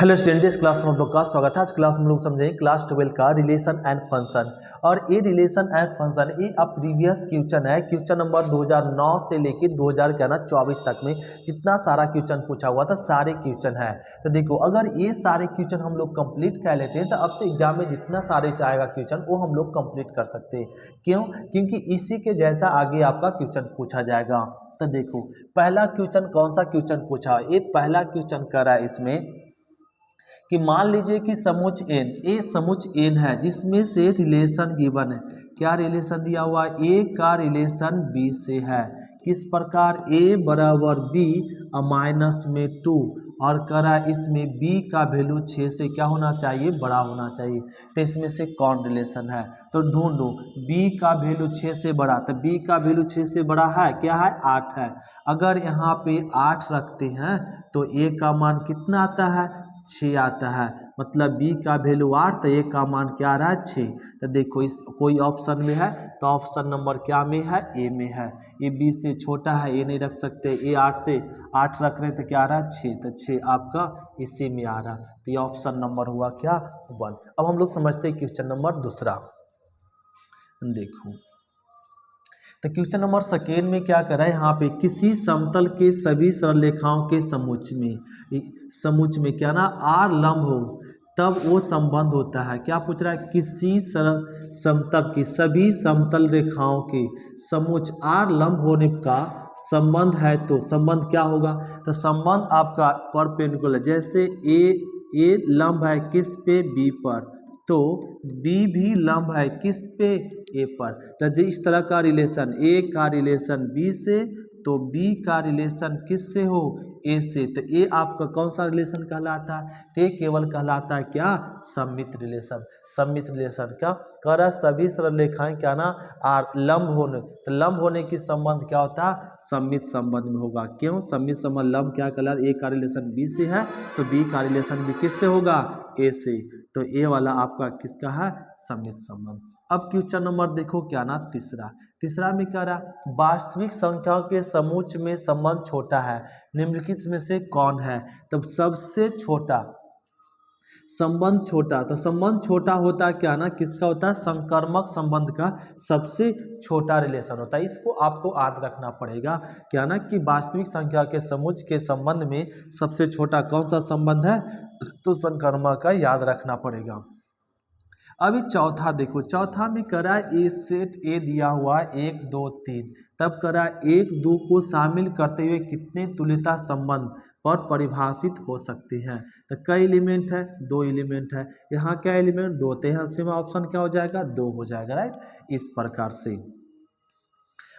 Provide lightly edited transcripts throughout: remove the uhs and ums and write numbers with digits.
Hello student, इस class में हम लोग का स्वागत है। आज क्लास में हम लोग समझेंगे क्लास 12 का रिलेशन एंड फंक्शन। और ये रिलेशन एंड फंक्शन ये अब प्रीवियस क्वेश्चन है, क्वेश्चन नंबर 2009 से लेके 2024 तक में जितना सारा क्वेश्चन पूछा हुआ था सारे क्वेश्चन है। तो देखो, अगर ये सारे क्वेश्चन हम लोग कंप्लीट कर लेते हैं तो अब से एग्जाम में जितना सारे चाहेगा क्वेश्चन वो हम लोग कंप्लीट कर सकते हैं। क्यों? क्योंकि इसी के जैसा आगे आपका क्वेश्चन पूछा जाएगा। तो देखो, पहला क्वेश्चन कौन सा क्वेश्चन पूछा, ये पहला क्वेश्चन कर रहा है इसमें कि मान लीजिए कि समुच्च एन, ए समुच्च एन है जिसमें से रिलेशन गिवन है। क्या रिलेशन दिया हुआ है? ए का रिलेशन बी से है। किस प्रकार? ए बराबर बी माइनस में 2 और करा इसमें बी का वैल्यू 6 से क्या होना चाहिए? बड़ा होना चाहिए। तो इसमें से कौन रिलेशन है? तो ढूंढो बी का वैल्यू 6 से बड़ा। तो बी का वैल्यू 6 से बड़ा है क्या है? 8 है। अगर यहाँ पे 8 रखते हैं तो ए का मान कितना आता है? 6 आता है। मतलब b का वैल्यू 8 तो a का मान क्या आ रहा है? 6। तो देखो, इस कोई ऑप्शन में है तो ऑप्शन नंबर क्या में है? ए में है। ये b से छोटा है, ए नहीं रख सकते। ए 8 से 8 रख रहे हैं तो क्या आ रहा है? 6। तो 6 आपका इसी में आ रहा। तो ये ऑप्शन नंबर हुआ क्या? 1। अब हम लोग समझते हैं क्वेश्चन नंबर दूसरा। देखो, तो क्वेश्चन नंबर सेकेंड में क्या कर रहा है? यहाँ पे किसी समतल के सभी सरल रेखाओं के समुच्च में क्या ना आर लंब हो तब वो संबंध होता है। क्या पूछ रहा है? किसी समतल की सभी समतल रेखाओं के समुच्च आर लंब होने का संबंध है तो संबंध क्या होगा? तो संबंध आपका परपेंडिकुलर, जैसे ए लंब है किस पे? बी पर, तो बी भी लंब है किस पे? ए पर। तो जिस तरह का रिलेशन ए का रिलेशन बी से तो बी का रिलेशन किस से हो? ए से। तो ए आपका कौन सा रिलेशन कहलाता है? तो ये केवल कहलाता है क्या? सममित रिलेशन। सममित रिलेशन क्या कर रहा है? सभी सरल रेखाएं क्या ना आर लंब होने, तो लंब होने की संबंध क्या होता है? सममित संबंध में होगा। क्यों? सममित संबंध लंब क्या कहलाता है? ए का रिलेशन बी से है तो बी का रिलेशन भी किससे होगा? ए से। तो ए वाला आपका किसका है? सममित संबंध। अब क्वेश्चन नंबर देखो क्या ना तीसरा में क्या रहा? वास्तविक संख्याओं के समुच्च में संबंध छोटा है, निम्नलिखित में से कौन है? तब सबसे छोटा संबंध छोटा, तो संबंध छोटा होता है क्या ना? किसका होता है? संकर्मक संबंध का सबसे छोटा रिलेशन होता है। इसको आपको याद रखना पड़ेगा क्या ना कि वास्तविक संख्या के समुच्च के संबंध में सबसे छोटा कौन सा संबंध है? तो संकर्मक का याद रखना पड़ेगा। अभी चौथा देखो, चौथा में करा ए सेट ए दिया हुआ 1 2 3, तब करा 1 2 को शामिल करते हुए कितने तुल्यता संबंध पर परिभाषित हो सकते हैं? तो कई एलिमेंट है? 2 एलिमेंट है। यहाँ क्या एलिमेंट? 2। तो यहाँ से ऑप्शन क्या हो जाएगा? 2 हो जाएगा। राइट, इस प्रकार से।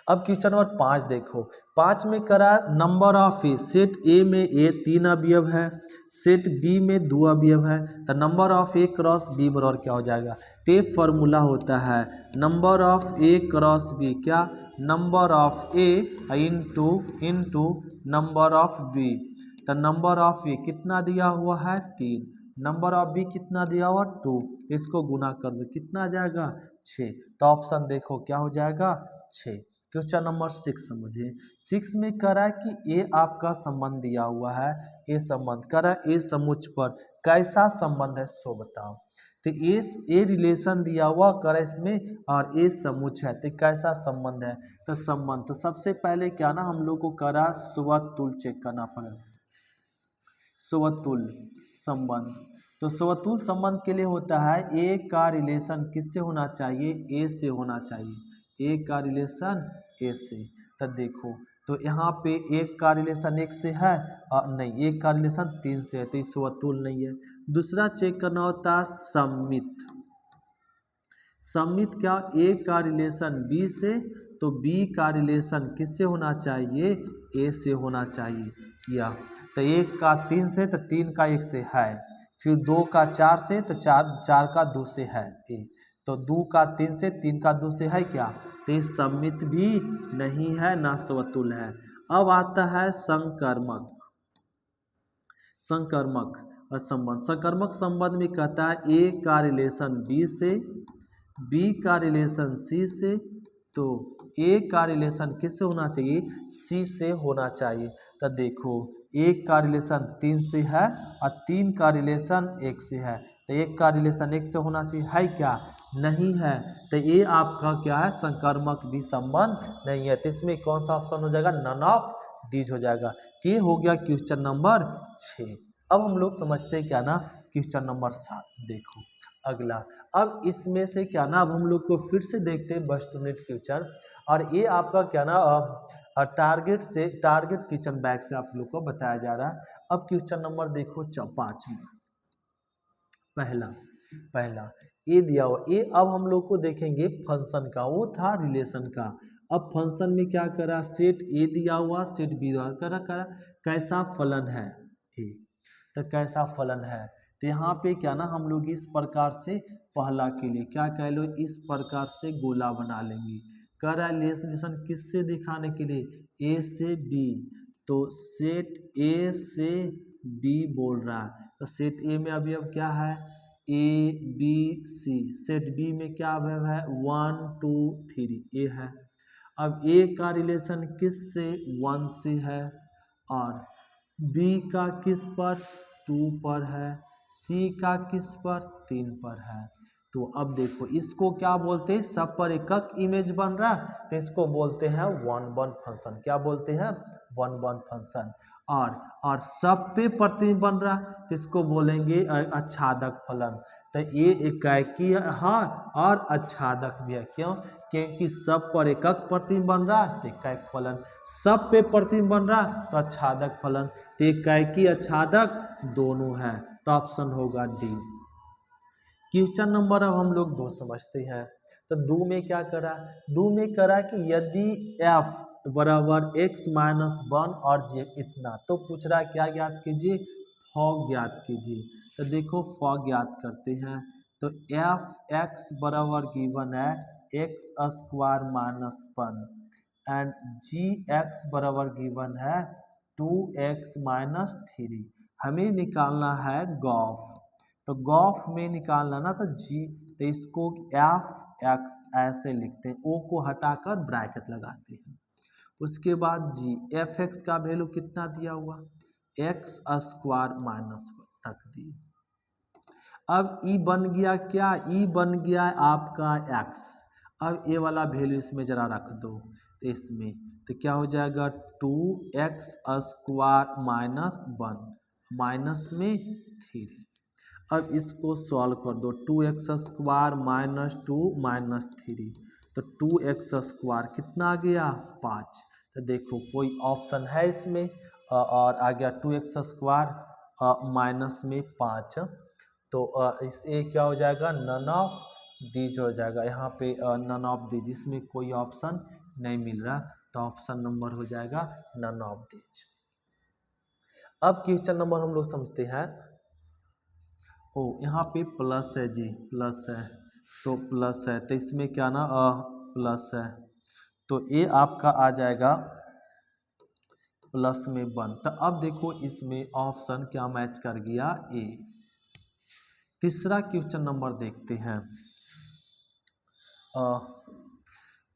अब क्वेश्चन नंबर 5 देखो, 5 में करा नंबर ऑफ ए, सेट ए में ए 3 अवयव है, सेट बी में 2 अवयव है, तो number of A cross B बराबर क्या हो जाएगा? ते फॉर्मूला होता है number of A cross B, क्या? Number of A into number of B. तो नंबर ऑफ ए कितना दिया हुआ है? 3। नंबर ऑफ बी कितना दिया हुआ? 2। इसको गुना कर दो, कितना आ जाएगा? 6। तो ऑप्शन देखो क्या हो जाएगा? 6। क्वेश्चन नंबर 6 समझिए। 6 में करा कि ए आपका संबंध दिया हुआ है, ए संबंध करा ए समुच्च पर कैसा संबंध है सो बताओ। तो ए रिलेशन दिया हुआ करा इसमें और ए समुच्च है, तो कैसा संबंध है? तो संबंध, तो सबसे पहले क्या ना हम लोग को करा स्वतुल्य चेक करना पड़ेगा। स्वतुल्य संबंध, तो स्वतुल्य संबंध के लिए होता है ए का रिलेशन किससे होना चाहिए? ए से होना चाहिए। ए का रिलेशन ए से। तो देखो, तो यहाँ पे एक का रिलेशन 1 से है और नहीं, एक का रिलेशन 3 से है, तो इस स्वतुल्य नहीं है। दूसरा चेक करना होता है सम्मित। सम्मित क्या? ए का रिलेशन बी से, तो बी का रिलेशन किससे होना चाहिए? ए से होना चाहिए। या तो 1 का 3 से, तो 3 का 1 से है, फिर 2 का 4 से, तो 4 का 2 से है ए, तो 2 का 3 से, 3 का 2 से है क्या? तो ये सम्मित भी नहीं है ना स्वतुल्य है। अब आता है संकर्मक संबंध। संकर्मक संबंध में कहता है ए का रिलेशन बी से, बी का रिलेशन सी से, तो ए का रिलेशन किससे होना चाहिए, सी से होना चाहिए। तो देखो एक का रिलेशन 3 से है और 3 का रिलेशन 1 से है, तो एक का रिलेशन 1 से होना चाहिए, है क्या, नहीं है। तो ये आपका क्या है, संकर्मक भी संबंध नहीं है। तो इसमें कौन सा ऑप्शन हो जाएगा, नन ऑफ दीज हो जाएगा। तो ये हो गया क्वेश्चन नंबर 6। अब हम लोग समझते हैं क्या ना क्वेश्चन नंबर 7। देखो अगला, अब इसमें से क्या ना, अब हम लोग को फिर से देखते हैं बस टू नीट क्वेश्चन, और ये आपका क्या ना टारगेट क्वेश्चन बैंक से आप लोग को बताया जा रहा है। अब क्वेश्चन नंबर देखो 5 में, पहला ए दिया हुआ, ए अब हम लोग को देखेंगे फंक्शन का, वो था रिलेशन का। अब फंक्शन में क्या करा, सेट ए दिया हुआ, सेट बी दिया करा कैसा फलन है ए, तो कैसा फलन है, तो यहाँ पे क्या ना हम लोग इस प्रकार से पहला के लिए क्या कह लो, इस प्रकार से गोला बना लेंगे। कर रहा है रिलेशन किससे दिखाने के लिए, ए से बी, तो सेट ए से बी बोल रहा है, तो सेट ए में अभी अब क्या है, A B C, set B में क्या अवयव है, 1 2 3 ए है। अब ए का रिलेशन किस से, 1 से है, और बी का किस पर, 2 पर है, सी का किस पर, 3 पर है। तो अब देखो इसको क्या बोलते हैं, सब पर एकक इमेज बन रहा है, तो इसको बोलते हैं वन वन फंक्शन। क्या बोलते हैं, वन वन फंक्शन। और सब पे प्रतिबिंब बन रहा है, तो इसको बोलेंगे आच्छादक फलन। तो ये एकाकी है, हाँ, और आच्छादक भी है। क्यों, क्योंकि सब पर एकक प्रतिबिंब बन रहा है तो एकाकी फलन, सब पे प्रतिबिंब बन रहा है तो आच्छादक फलन। तो एकाकी आच्छादक दोनों है, तो ऑप्शन होगा डी। क्वेश्चन नंबर अब हम लोग 2 समझते हैं। तो 2 में क्या करा, 2 में करा कि यदि f बराबर x माइनस 1 और j इतना, तो पूछ रहा है क्या ज्ञात कीजिए, फॉग ज्ञात कीजिए। तो देखो फॉग ज्ञात करते हैं, तो एफ एक्स बराबर गिवन है X square minus 1 and G X बराबर गिवन है 2x माइनस 3। हमें निकालना है गॉफ, तो गॉफ में निकालना ना, तो जी, तो इसको एफ एक्स ऐसे लिखते हैं, ओ को हटाकर ब्रैकेट लगाते हैं। उसके बाद जी एफ एक्स का वैल्यू कितना दिया हुआ, एक्स स्क्वायर माइनस 1 रख दिए। अब ई बन गया क्या, ई बन गया आपका एक्स। अब ये वाला वैल्यू इसमें जरा रख दो, तो इसमें तो क्या हो जाएगा 2x स्क्वायर माइनस 1 माइनस में 3। अब इसको सॉल्व कर दो, 2x स्क्वायर माइनस 2 माइनस 3, तो 2x स्क्वायर कितना आ गया 5। तो देखो कोई ऑप्शन है इसमें, और आ गया 2x स्क्वायर माइनस में 5, तो इस ए क्या हो जाएगा, नन ऑफ दीज हो जाएगा। यहाँ पे नन ऑफ दीज, इसमें कोई ऑप्शन नहीं मिल रहा, तो ऑप्शन नंबर हो जाएगा नन ऑफ दीज। अब क्वेश्चन नंबर हम लोग समझते हैं, ओ यहाँ पे प्लस है जी, प्लस है, तो प्लस है, तो इसमें क्या ना प्लस है, तो ये आपका आ जाएगा प्लस में 1। तो अब देखो इसमें ऑप्शन क्या मैच कर गया, ए। तीसरा क्वेश्चन नंबर देखते हैं,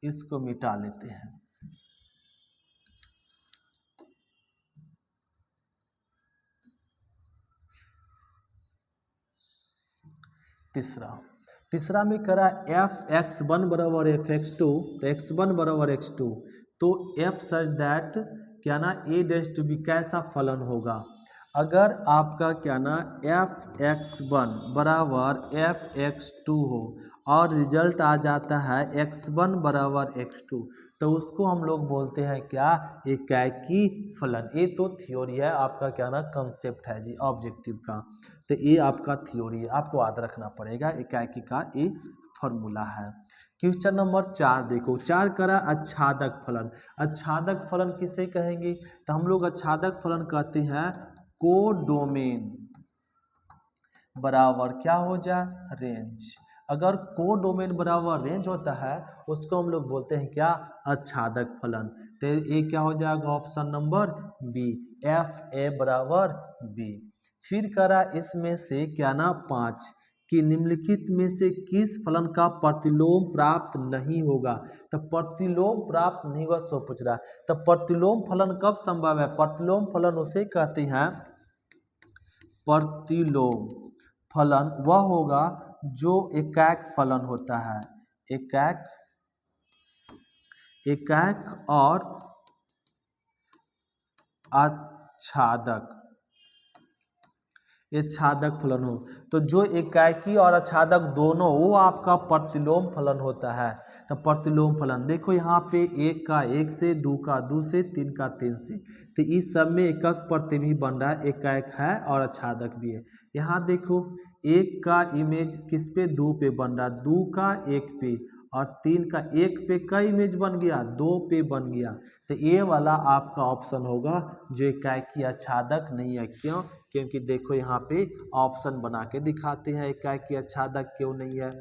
इसको मिटा लेते हैं। तीसरा में करा एफ एक्स 1 बराबर एफ एक्स 2, तो एक्स 1 बराबर एक्स 2, तो एफ सच दैट क्या ना ए डैश टू बी कैसा फलन होगा। अगर आपका क्या ना एफ एक्स 1 बराबर एफ एक्स 2 हो और रिजल्ट आ जाता है एक्स 1 बराबर एक्स 2, तो उसको हम लोग बोलते हैं क्या, एकाकी फलन। ये तो थ्योरी है आपका, क्या ना कंसेप्ट है जी ऑब्जेक्टिव का, तो ये आपका थ्योरी है, आपको याद रखना पड़ेगा, एकाकी का ये फॉर्मूला है। क्वेश्चन नंबर 4 देखो, 4 करा आच्छादक फलन। आच्छादक फलन किसे कहेंगे, तो हम लोग आच्छादक फलन कहते हैं कोडोमेन बराबर क्या हो जाए, रेंज। अगर कोडोमेन बराबर रेंज होता है उसको हम लोग बोलते हैं क्या, आच्छादक फलन। तो ये क्या हो जाएगा, option number B, F A बराबर बी। फिर करा इसमें से क्या ना 5, कि निम्नलिखित में से किस फलन का प्रतिलोम प्राप्त नहीं होगा। तो प्रतिलोम प्राप्त नहीं होगा सो पूछ रहा है। तो प्रतिलोम फलन कब संभव है? प्रतिलोम फलन उसे कहते हैं, प्रतिलोम फलन वह होगा जो एकाक फलन होता है, एकाक और आच्छादक, ये छादक फलन हो। तो जो एकाकी और आच्छादक दोनों, वो आपका प्रतिलोम फलन होता है। तो प्रतिलोम फलन देखो यहाँ पे 1 का 1 से, 2 का 2 से, 3 का 3 से, तो इस सब में एकक प्रति भी बन रहा है, एकाक है और आच्छादक भी है। यहाँ देखो 1 का इमेज किस पे? 2 पे बन रहा है, 2 का 1 पे, और 3 का 1 पे का इमेज बन गया? 2 पे बन गया। तो ये वाला आपका ऑप्शन होगा जो एकाकी आच्छादक नहीं है। क्यों? क्योंकि देखो यहाँ पे ऑप्शन बना के दिखाते हैं एकाकी आच्छादक क्यों नहीं है।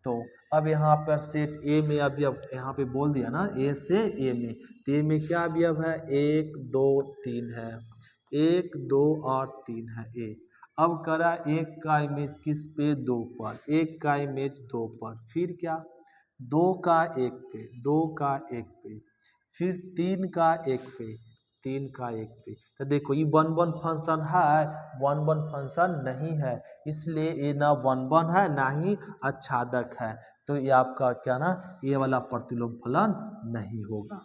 तो अब यहाँ पर सेट ए में अवयव यहाँ पे बोल दिया ना, ए से ए में, तो ए में क्या अवयव है? 1 2 3 है, 1 2 और 3 है ए। अब करा 1 का इमेज किस पे? 2 पर, 1 का इमेज 2 पर, फिर क्या? 2 का 1 पे, 2 का 1 पे, फिर 3 का 1 पे, 3 का 1 पे। तो देखो ये 1 1 फंक्शन है, 1 1 फंक्शन नहीं है, इसलिए ये ना 1 1 है ना ही आच्छादक है। तो ये आपका क्या ना, ये वाला प्रतिलोम फलन नहीं होगा।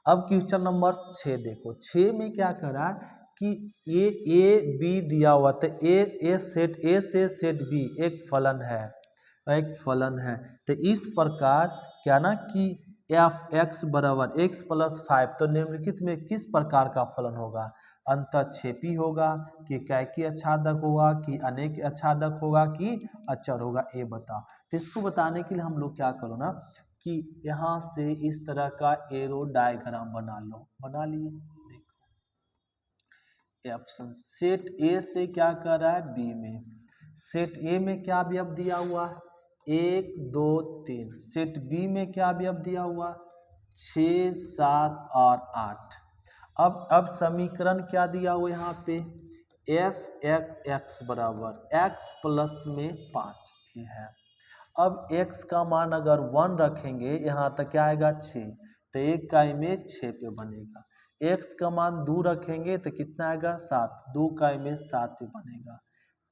अब क्वेश्चन नंबर 6 देखो, 6 में क्या करा कि ए बी दिया हुआ, तो ए सेट ए से सेट बी एक फलन है, तो इस प्रकार क्या ना कि एफ एक्स बराबर एक्स प्लस 5, तो निम्नलिखित में किस प्रकार का फलन होगा? अंतःक्षेपी होगा कि एकाकी आच्छादक होगा कि अनेक आच्छादक होगा कि अचर होगा? ये बताओ। तो इसको बताने के लिए हम लोग क्या करो ना कि यहाँ से इस तरह का एरो डायग्राम बना लो, बना लिए। देखो ऑप्शन सेट ए से क्या कर रहा है? बी में, सेट ए में क्या अवयव दिया हुआ है? 1 2 3। सेट बी में क्या अवयव दिया हुआ? 6 7 और 8। अब समीकरण क्या दिया हुआ यहाँ पे? एफ एक्स बराबर एक्स प्लस में 5 ये है। अब x का मान अगर 1 रखेंगे यहाँ तक क्या आएगा? 6, तो 1 का इमेज 6 पे बनेगा। x का मान 2 रखेंगे तो कितना आएगा? 7, 2 का इमेज 7 पे बनेगा।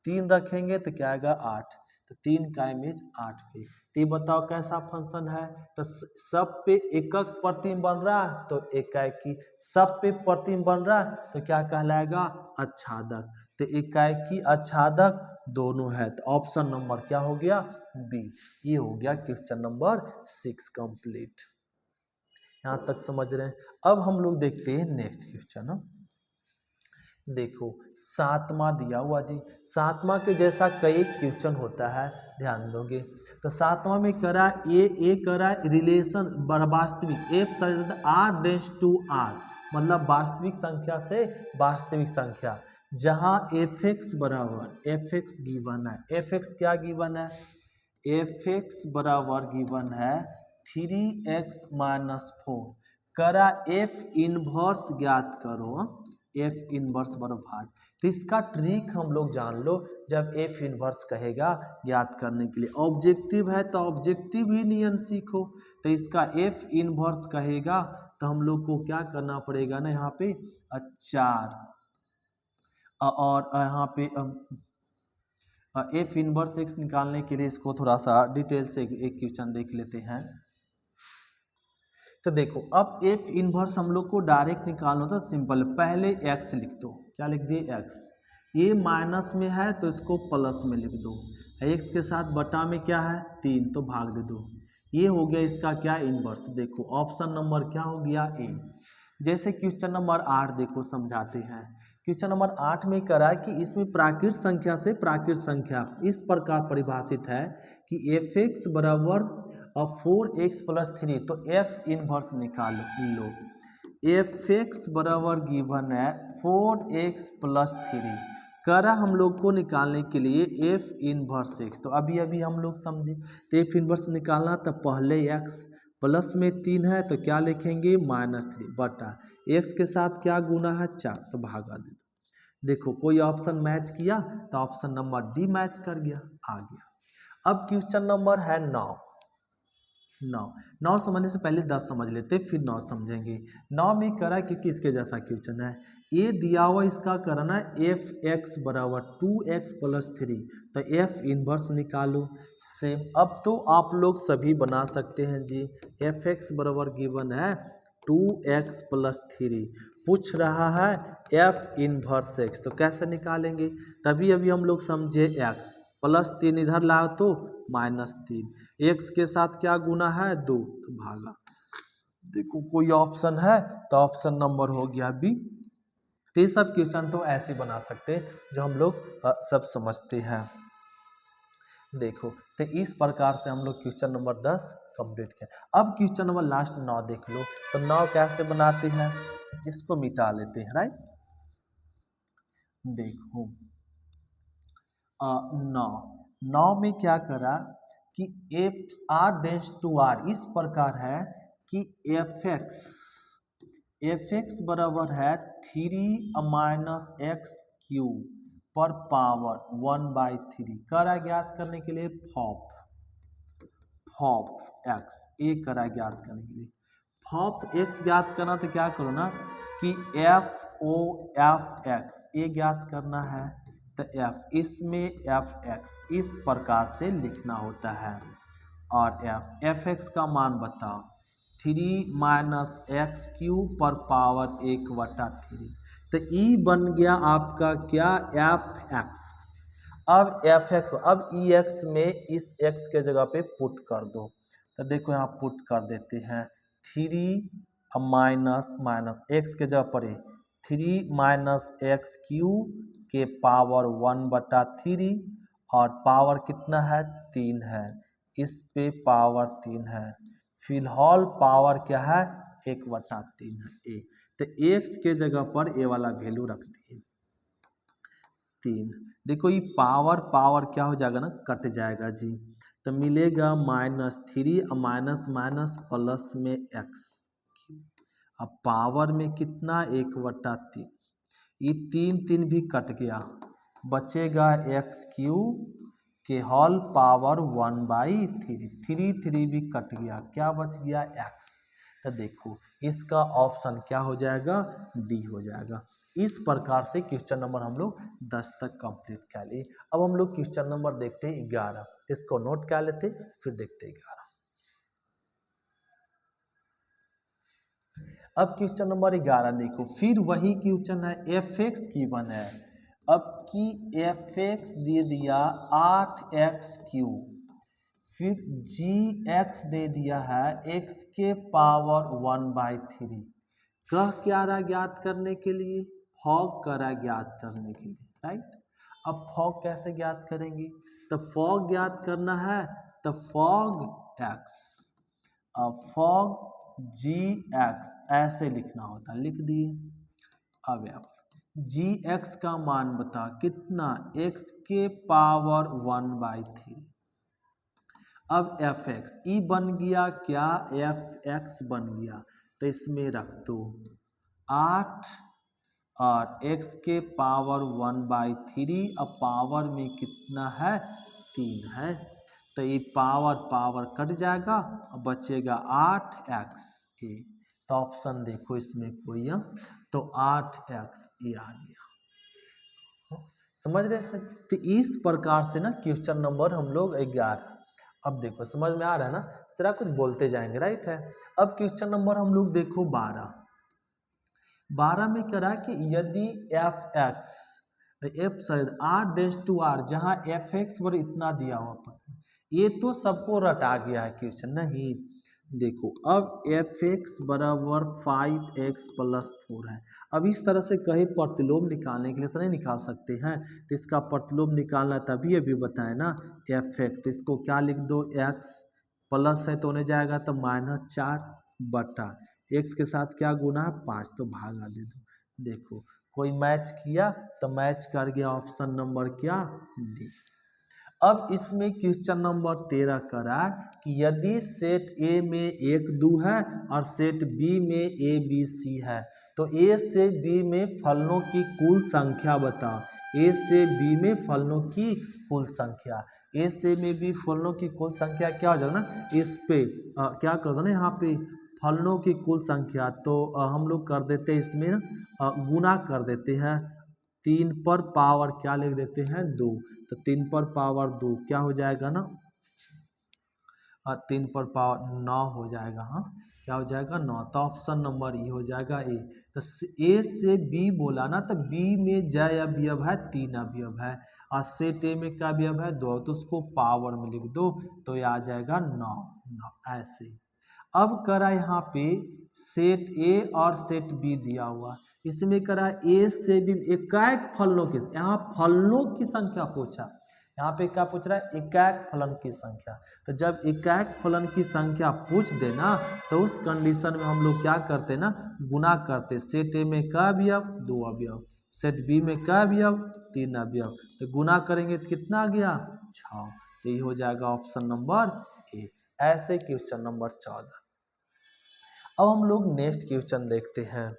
3 रखेंगे तो क्या आएगा? 8, तो 3 का इमेज 8 पे। तो ये बताओ कैसा फंक्शन है? तो सब पे एकक प्रतिबिंब बन रहा है तो एकाकी, सब पे प्रतिबिंब बन रहा है तो क्या कहलाएगा? आच्छादक। तो एकाकी आच्छादक दोनों है, तो ऑप्शन नंबर क्या हो गया? बी। ये हो गया क्वेश्चन नंबर 6 कंप्लीट। यहाँ तक समझ रहे हैं? अब हम लोग देखते हैं नेक्स्ट क्वेश्चन। देखो 7वां दिया हुआ जी, 7वां के जैसा कई क्वेश्चन होता है, ध्यान दोगे। तो 7वां में करा ए करा रिलेशन वास्तविक एफ आर डेंस टू आर, मतलब वास्तविक संख्या से वास्तविक संख्या, जहाँ एफ एक्स बराबर एफ एक्स गिवन है, एफ एक्स क्या गिवन है? एफ एक्स बराबर गिवन है 3x माइनस 4। करा एफ इनवर्स ज्ञात करो, एफ इनवर्स बराबर। तो इसका ट्रिक हम लोग जान लो, जब एफ इनवर्स कहेगा ज्ञात करने के लिए, ऑब्जेक्टिव है तो ऑब्जेक्टिव ही नियम सीखो। तो इसका एफ इनवर्स कहेगा तो हम लोग को क्या करना पड़ेगा ना, यहाँ पे 4 और यहाँ पे एफ इनवर्स एक्स निकालने के लिए इसको थोड़ा सा डिटेल से एक क्वेश्चन देख लेते हैं। तो देखो अब एफ इनवर्स हम लोग को डायरेक्ट निकालना था, सिंपल, पहले एक्स लिख दो, क्या लिख दिए? एक्स। ये माइनस में है तो इसको प्लस में लिख दो, एक्स के साथ बटा में क्या है? 3, तो भाग दे दो। ये हो गया इसका क्या? इनवर्स। देखो ऑप्शन नंबर क्या हो गया? ए। जैसे क्वेश्चन नंबर 8 देखो समझाते हैं। क्वेश्चन नंबर 8 में करा है कि इसमें प्राकृत संख्या से प्राकृत संख्या इस प्रकार परिभाषित है कि एफ एक्स बराबर 4x प्लस 3, तो एफ इनवर्स निकाल लो। एफ एक्स बराबर गिवन है 4x प्लस 3, करा हम लोग को निकालने के लिए एफ इनवर्स एक्स। तो अभी अभी हम लोग समझे, तो एफ इनवर्स निकालना तो पहले x प्लस में 3 है तो क्या लिखेंगे? -3 बटा एक्स के साथ क्या गुना है? 4, तो भागा दे दो। देखो कोई ऑप्शन मैच किया तो ऑप्शन नंबर डी मैच कर गया, आ गया। अब क्वेश्चन नंबर है 9। 9 समझने से पहले 10 समझ लेते फिर 9 समझेंगे। 9 में करा क्योंकि इसके जैसा क्वेश्चन है, ये दिया हुआ इसका करना है एफ एक्स बराबर 2x प्लस 3, तो एफ इनवर्स निकालो। सेम अब तो आप लोग सभी बना सकते हैं जी। एफ एक्स बराबर गिवन है 2x प्लस 3, पूछ रहा है एफ इनवर्स एक्स, तो कैसे निकालेंगे? तभी अभी हम लोग समझे x प्लस 3 इधर लाओ तो -3, एक्स के साथ क्या गुना है 2, तो भागा। देखो कोई ऑप्शन है तो ऑप्शन नंबर हो गया बी। तो ये सब क्वेश्चन तो ऐसे बना सकते हैं जो हम लोग सब समझते हैं। देखो तो इस प्रकार से हम लोग क्वेश्चन नंबर 10 कंप्लीट किया। अब क्वेश्चन नंबर लास्ट 9 देख लो, तो 9 कैसे बनाते हैं, इसको मिटा लेते हैं, राइट। देखो 9 में क्या करा कि एफ आर डेंस टू आर इस प्रकार है कि एफ एक्स बराबर है 3 माइनस एक्स क्यू पर पावर 1/3 करा ज्ञात करने के लिए फॉप एक्स ए करा ज्ञात करने के लिए। फॉप एक्स ज्ञात करना तो क्या करो ना कि एफ ओ एफ एक्स ए ज्ञात करना है, तो एफ इसमें एफ एक्स इस प्रकार से लिखना होता है, और एफ एक्स का मान बताओ 3 माइनस एक्स क्यू पर पावर 1/3, तो ई बन गया आपका क्या एफ एक्स। अब एफ एक्स, अब ई एक्स में इस एक्स के जगह पे पुट कर दो, तो देखो यहाँ पुट कर देते हैं 3 माइनस एक्स के जगह पर 3 माइनस एक्स क्यू के पावर 1/3, और पावर कितना है 3 है, इस पे पावर 3 है, फिलहाल पावर क्या है 1/3 है ए, तो एक्स के जगह पर ए वाला वैल्यू रख दिए 3। देखो ये पावर क्या हो जाएगा ना, कट जाएगा जी, तो मिलेगा -3 माइनस माइनस प्लस में एक्स, अब पावर में कितना 1/3, ये 3 भी कट गया, बचेगा एक्स क्यू के होल पावर 1/3, 3 भी कट गया, क्या बच गया एक्स। तो देखो इसका ऑप्शन क्या हो जाएगा, डी हो जाएगा। इस प्रकार से क्वेश्चन नंबर हम लोग 10 तक कंप्लीट कर लिए। अब हम लोग क्वेश्चन नंबर देखते हैं 11, इसको नोट कर लेते फिर देखते हैं 11। अब क्वेश्चन नंबर 11 देखो, फिर वही क्वेश्चन है, एफ एक्स की वन है, अब की एफ एक्स दे दिया 8x क्यू, फिर जी एक्स दे दिया है x के पावर 1/3, कह क्या रहा ज्ञात करने के लिए, फॉग करा ज्ञात करने के लिए, राइट। अब फॉग कैसे ज्ञात करेंगे, तो फॉग ज्ञात करना है तो फॉग एक्स, अब फॉग जी एक्स ऐसे लिखना होता, लिख दिए। अब जी एक्स का मान बता कितना, x के पावर 1/3, अब एफ एक्स ई बन गया क्या, एफ एक्स बन गया, तो इसमें रख दो 8 और x के पावर 1/3, अब पावर में कितना है 3 है, तो ये पावर कट जाएगा, बचेगा 8x ए, तो ऑप्शन देखो इसमें कोई है तो 8x ए आ गया। समझ रहे सर, तो इस प्रकार से ना क्वेश्चन नंबर हम लोग 11, अब देखो समझ में आ रहा है ना, जरा कुछ बोलते जाएंगे, राइट है। अब क्वेश्चन नंबर हम लोग देखो 12 में करा कि यदि एफ शायद आर डेंस टू आर, जहाँ एफ एक्स पर इतना दिया हुआ पता, ये तो सबको रटा गया है क्वेश्चन, नहीं देखो अब एफ एक्स बराबर 5x + 4 है। अब इस तरह से कहीं प्रतिलोम निकालने के लिए तो नहीं निकाल सकते हैं, तो इसका प्रतिलोम निकालना तभी अभी बताए ना, एफ एक्स, तो इसको क्या लिख दो, x प्लस है तो होने जाएगा तो -4 बटा एक्स के साथ क्या गुना है 5, तो भागा दे दो। देखो कोई मैच किया तो मैच कर गया, ऑप्शन नंबर क्या डी। अब इसमें क्वेश्चन नंबर 13 करा कि यदि सेट ए में 1 2 है और सेट बी में ए बी सी है, तो ए से बी में फलनों की कुल संख्या बताओ। ए से बी में फलनों की कुल संख्या, ए से में बी फलनों की कुल संख्या क्या हो जाएगा ना, इस पे क्या कर दो ना यहाँ पे फलनों की कुल संख्या, तो हम लोग कर देते हैं इसमें गुना कर देते हैं, 3 पर पावर क्या लिख देते हैं 2, तो 3 पर पावर 2 क्या हो जाएगा ना, 3 पर पावर 9 हो जाएगा। हाँ क्या हो जाएगा 9, तो ऑप्शन नंबर ई हो जाएगा ए। तो ए से बी बोला ना, तो बी में जय अवयव है 3 अवयव है, और सेट ए में क्या अवयव है 2, तो उसको पावर में लिख दो तो ये आ जाएगा 9 ऐसे। अब करा यहाँ पे सेट ए और सेट बी दिया हुआ, इसमें करा ए से बी एकाएक फलनों की, यहाँ फलनों की संख्या पूछा, यहाँ पे क्या पूछ रहा है एकाएक फलन की संख्या। तो जब एकाएक फलन की संख्या पूछ देना तो उस कंडीशन में हम लोग क्या करते ना गुना करते, सेट ए में क्या अवयव 2 अवयव, सेट बी में क्या अवयव 3 अवयव, तो गुना करेंगे तो कितना आ गया 6, तो ये हो जाएगा ऑप्शन नंबर ए। ऐसे क्वेश्चन नंबर 14। अब हम लोग नेक्स्ट क्वेश्चन देखते हैं,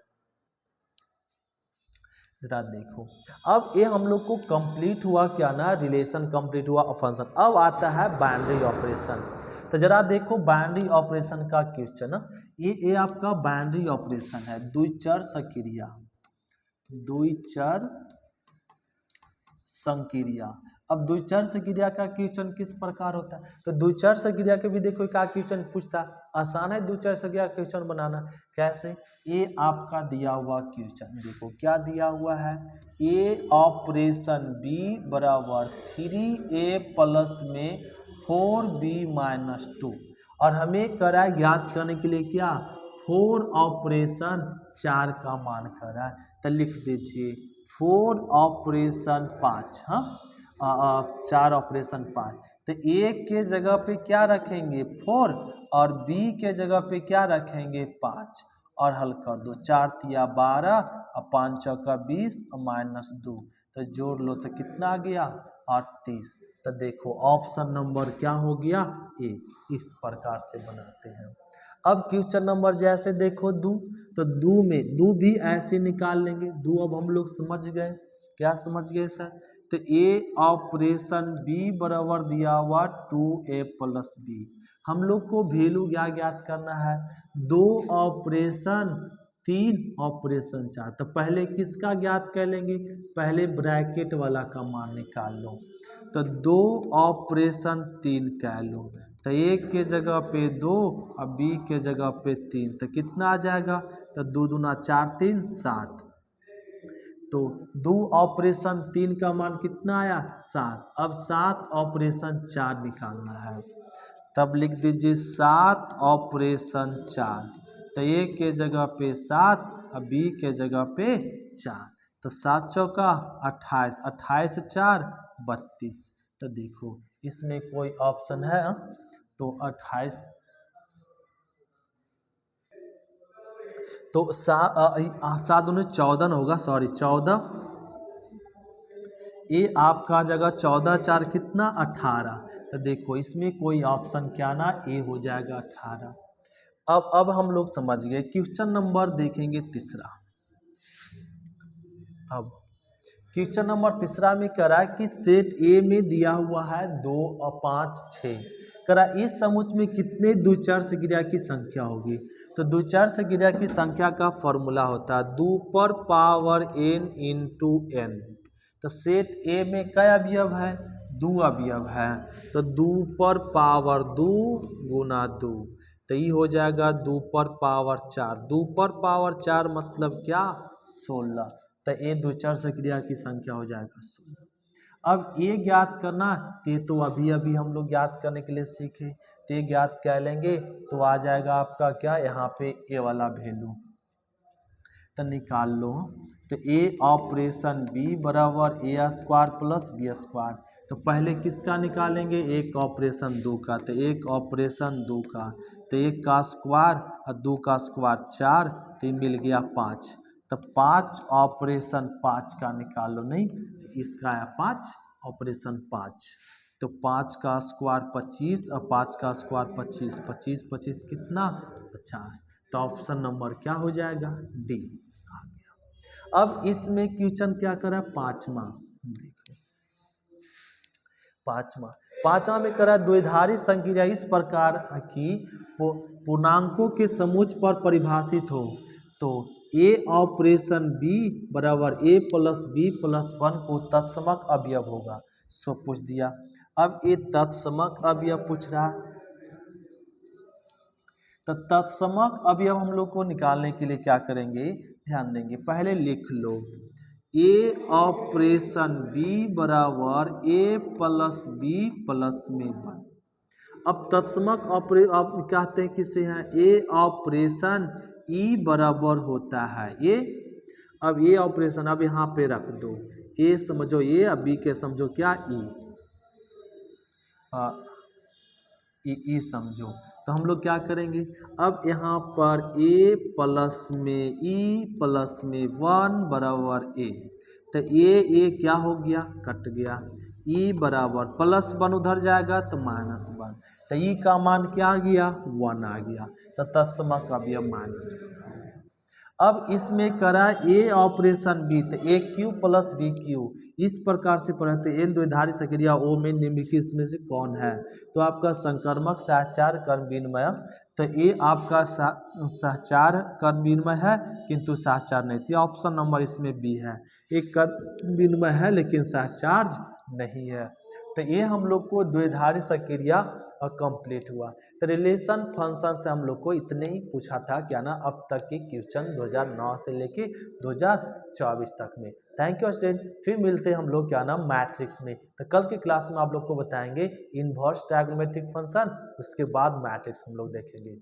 जरा देखो। अब ये हम लोग को कंप्लीट हुआ क्या ना, रिलेशन कंप्लीट हुआ फंक्शन। अब आता है बाइनरी ऑपरेशन। तो जरा देखो बाइनरी ऑपरेशन का क्वेश्चन, ये आपका बाइनरी ऑपरेशन है, द्विचर संक्रिया, द्विचर संक्रिया। अब द्विचर संक्रिया का क्वेश्चन किस प्रकार होता है, तो द्विचर संक्रिया के भी देखो क्या क्वेश्चन पूछता, आसान है द्विचर संक्रिया क्वेश्चन बनाना। कैसे, ये आपका दिया हुआ क्वेश्चन देखो क्या दिया हुआ है, ए ऑपरेशन बी बराबर 3a प्लस में 4b-2, और हमें करा ज्ञात करने के लिए क्या 4 ऑपरेशन 4 का मान करा, तो लिख दीजिए 4 ऑपरेशन 5, हाँ 4 ऑपरेशन 5, तो ए के जगह पे क्या रखेंगे 4 और बी के जगह पे क्या रखेंगे 5, और हल कर दो, 4 तिया 12 और 5 चौका 20 और -2, तो जोड़ लो तो कितना आ गया 38। तो देखो ऑप्शन नंबर क्या हो गया ए। इस प्रकार से बनाते हैं। अब क्वेश्चन नंबर जैसे देखो दो, तो दो में दो भी ऐसे निकाल लेंगे, दो अब हम लोग समझ गए, क्या समझ गए सर, तो ए ऑपरेशन बी बराबर दिया हुआ 2a प्लस बी, हम लोग को वैल्यू क्या ज्ञात करना है 2 ऑपरेशन 3 ऑपरेशन 4, तो पहले किसका ज्ञात कर लेंगे, पहले ब्रैकेट वाला का मान निकाल लो, तो 2 ऑपरेशन 3 कह लो, तो एक के जगह पे 2 और बी के जगह पे 3, तो कितना आ जाएगा, तो 2 दूना 4 3 7, तो 2 ऑपरेशन 3 का मान कितना आया 7। अब 7 ऑपरेशन 4 निकालना है, तब लिख दीजिए 7 ऑपरेशन 4, तो ए के जगह पे 7 और बी के जगह पे 4, तो 7 चौका 28, 28 4 32, तो देखो इसमें कोई ऑप्शन है तो 28, तो 7 दूनी 14 होगा, सॉरी 14, ये आपका जगह 14 4 कितना 18, तो देखो इसमें कोई ऑप्शन क्या ना ए हो जाएगा 18। अब हम लोग समझ गए। क्वेश्चन नंबर देखेंगे तीसरा। अब क्वेश्चन नंबर तीसरा में कह रहा है कि सेट ए में दिया हुआ है 2 और 5 6, कह रहा है इस समुच्चय में कितने द्विचर संक्रिया की संख्या होगी, तो द्विचर संक्रिया की संख्या का फॉर्मूला होता है 2 पर पावर n इंटू एन, तो सेट ए में क्या अवयव है 2 अवयव है, तो 2 पर पावर 2 गुना 2, तो ये हो जाएगा 2 पर पावर 4, 2 पर पावर 4 मतलब क्या 16, तो ये द्विचर संक्रिया की संख्या हो जाएगा 16। अब ये ज्ञात करना, ये तो अभी अभी हम लोग ज्ञात करने के लिए सीखे, तो ये ज्ञात कर लेंगे तो आ जाएगा आपका क्या यहाँ पे ए वाला वैल्यू, तो निकाल लो, तो ए ऑपरेशन बी बराबर ए स्क्वायर प्लस बी स्क्वायर, तो पहले किसका निकालेंगे एक ऑपरेशन 2 का, तो एक ऑपरेशन 2 का, तो 1 का स्क्वायर और 2 का स्क्वायर 4, तो मिल गया 5, तो 5 ऑपरेशन 5 का निकाल लो, नहीं इसका है 5 ऑपरेशन 5, तो 5 का स्क्वायर 25 और 5 का स्क्वायर 25, 25 25 कितना 50, तो ऑप्शन नंबर क्या हो जाएगा डी। अब इसमें क्वेश्चन क्या करा, पांचवा देखो, पांचवा में करा द्विधारी संक्रिया इस प्रकार की पूर्णांकों के समुच्च पर परिभाषित हो तो ए ऑपरेशन बी बराबर ए प्लस बी प्लस 1 को तत्समक अवयव होगा। सो पूछ दिया। अब ये तत्समक अवयव पूछ रहा, तो तत्समक अवयव हम लोग को निकालने के लिए क्या करेंगे, ध्यान देंगे। पहले लिख लो ए ऑपरेशन बी बराबर ए प्लस बी प्लस में 1। अब तत्समक आप कहते हैं किसे हैं, ए ऑपरेशन ई बराबर होता है ए। अब ये ऑपरेशन अब यहाँ पे रख दो, ए समझो ए, अब बी के समझो क्या ई, ई समझो। तो हम लोग क्या करेंगे, अब यहाँ पर ए प्लस में ई प्लस में 1 बराबर ए, तो ए क्या हो गया, कट गया। ई बराबर प्लस 1 उधर जाएगा तो माइनस 1, तो ई का मान क्या आ गया, 1 आ गया, तो तत्समक अवयव -1 हो गया। अब इसमें करा ए ऑपरेशन बी, तो ए क्यू प्लस बी क्यू, इस प्रकार से पढ़ते एन द्विधारी संक्रिया ओ में निम्नलिखित इसमें से कौन है, तो आपका संक्रमक सहचार कर्ण विनिमय, तो ये आपका सहचार कर्ण विनिमय है किंतु सहचार नहीं, तो ऑप्शन नंबर इसमें बी है, एक कर्ण विनिमय है लेकिन सहचार नहीं है। तो ये हम लोग को द्विधारी संक्रिया कंप्लीट हुआ। तो रिलेशन फंक्शन से हम लोग को इतने ही पूछा था क्या ना, अब तक के क्वेश्चन 2009 से लेके 2024 तक में। थैंक यू स्टूडेंट, फिर मिलते हैं हम लोग क्या ना मैट्रिक्स में। तो कल की क्लास में आप लोग को बताएंगे इनवर्स ट्रायगोनोमेट्रिक फंक्शन, उसके बाद मैट्रिक्स हम लोग देखेंगे।